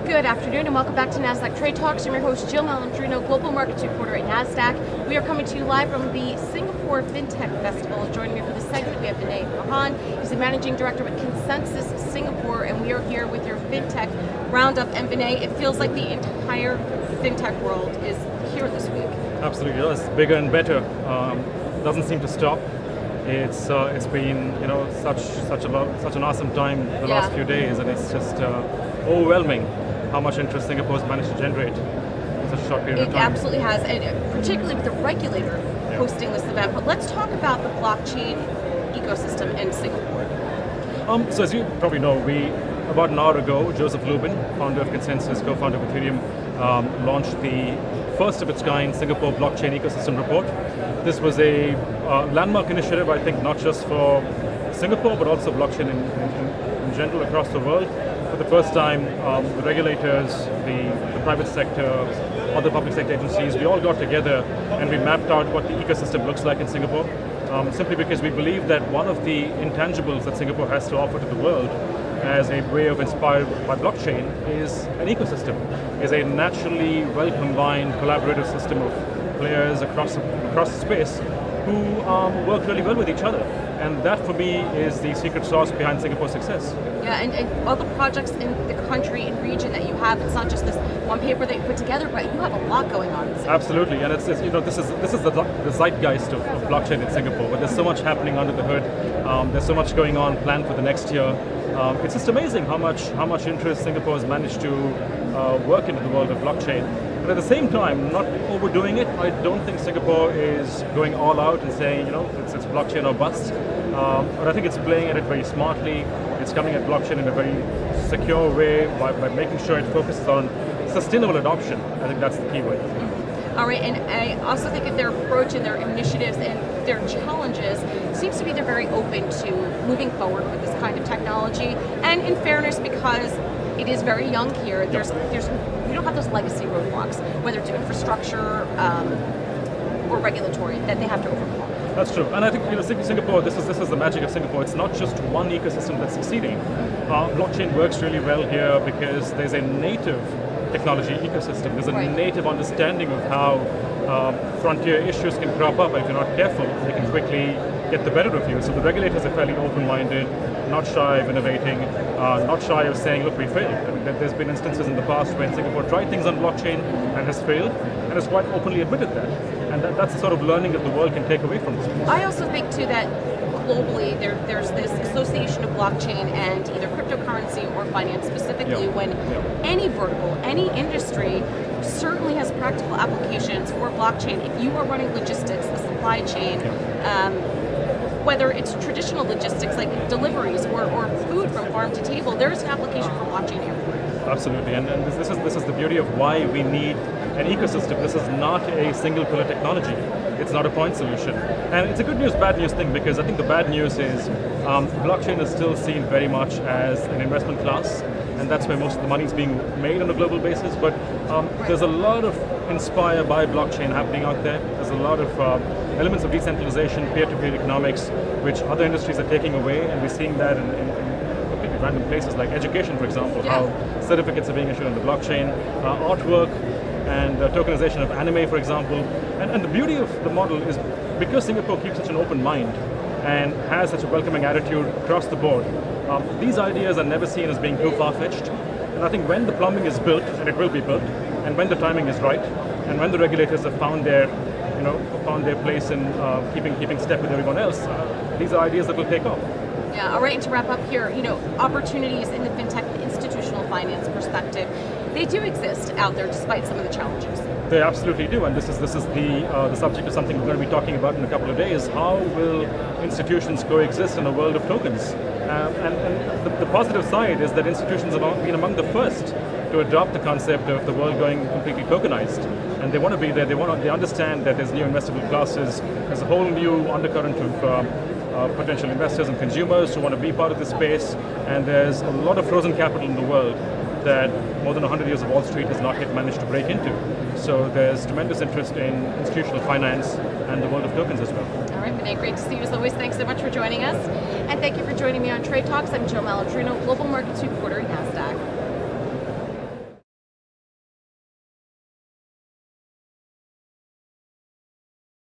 Good afternoon and welcome back to Nasdaq Trade Talks. I'm your host Jill Malandrino, Global Markets Reporter at Nasdaq. We are coming to you live from the Singapore Fintech Festival. Joining me for this segment, we have Vinay Mohan. He's the Managing Director with ConsenSys Singapore, and we are here with your Fintech Roundup. And Vinay, it feels like the entire Fintech world is here this week. Absolutely, it's bigger and better. Doesn't seem to stop. It's been such an awesome time the last few days, and it's just overwhelming how much interest Singapore's managed to generate in such a short period of time. It absolutely has, and particularly with the regulator hosting this event. But let's talk about the blockchain ecosystem in Singapore. So as you probably know, about an hour ago, Joseph Lubin, founder of ConsenSys, co-founder of Ethereum, launched the first of its kind Singapore Blockchain Ecosystem Report. This was a landmark initiative, I think, not just for Singapore, but also blockchain in general across the world. For the first time, the regulators, the private sector, other public sector agencies, we all got together and we mapped out what the ecosystem looks like in Singapore, simply because we believe that one of the intangibles that Singapore has to offer to the world as a way of inspired by blockchain is an ecosystem, is a naturally well-combined collaborative system of players across the space who work really well with each other. And that, for me, is the secret sauce behind Singapore's success. Yeah, and all the projects in the country and region that you have, it's not just this one paper that you put together, but you have a lot going on. Absolutely, and this is the zeitgeist of blockchain in Singapore. But there's so much happening under the hood. There's so much going on planned for the next year. It's just amazing how much interest Singapore has managed to work into the world of blockchain. But at the same time, not overdoing it. I don't think Singapore is going all out and saying, it's blockchain or bust. But I think it's playing at it very smartly. It's coming at blockchain in a very secure way by making sure it focuses on sustainable adoption. I think that's the key word. All right, and I also think that their approach and their initiatives and their challenges seems to be they're very open to moving forward with this kind of technology. And in fairness, because it is very young here, we don't have those legacy roadblocks, whether it's infrastructure or regulatory, that they have to overcome. That's true, and I think Singapore. This is the magic of Singapore. It's not just one ecosystem that's succeeding. Blockchain works really well here because there's a native technology ecosystem. There's a native understanding of how frontier issues can crop up, and if you're not careful, they can quickly get the better of you. So the regulators are fairly open-minded, not shy of innovating, not shy of saying, look, we failed. I mean, there's been instances in the past when Singapore tried things on blockchain and has failed, and has quite openly admitted that. And that's the sort of learning that the world can take away from this. I also think, too, that globally there's this association of blockchain and either cryptocurrency or finance specifically when any vertical, any industry certainly has practical applications for blockchain. If you are running logistics, the supply chain, whether it's traditional logistics like deliveries or food from farm to table, there's an application for blockchain everywhere. Absolutely, and this is the beauty of why we need an ecosystem. This is not a single pillar technology. It's not a point solution. And it's a good news, bad news thing, because I think the bad news is blockchain is still seen very much as an investment class, and that's where most of the money is being made on a global basis. But there's a lot of inspire by blockchain happening out there. There's a lot of elements of decentralization, peer-to-peer economics, which other industries are taking away, and we're seeing that in completely random places like education, for example, how certificates are being issued on the blockchain, artwork, and tokenization of anime, for example. And the beauty of the model is because Singapore keeps such an open mind and has such a welcoming attitude across the board, these ideas are never seen as being too far-fetched. And I think when the plumbing is built, and it will be built, and when the timing is right, and when the regulators have found their place in keeping step with everyone else, these are ideas that will take off. Yeah, all right, and to wrap up here, opportunities in the fintech institutional finance perspective, they do exist out there despite some of the challenges. They absolutely do, and this is the subject of something we're going to be talking about in a couple of days. How will institutions coexist in a world of tokens? And the positive side is that institutions have been among the first to adopt the concept of the world going completely tokenized, and they want to be there. They understand that there's new investable classes. There's a whole new undercurrent of potential investors and consumers who want to be part of this space, and there's a lot of frozen capital in the world that more than 100 years of Wall Street has not yet managed to break into. So there's tremendous interest in institutional finance and the world of tokens as well. All right, Vinay, great to see you as always. Thanks so much for joining us. And thank you for joining me on Trade Talks. I'm Jill Malandrino, Global Markets Reporter at Nasdaq.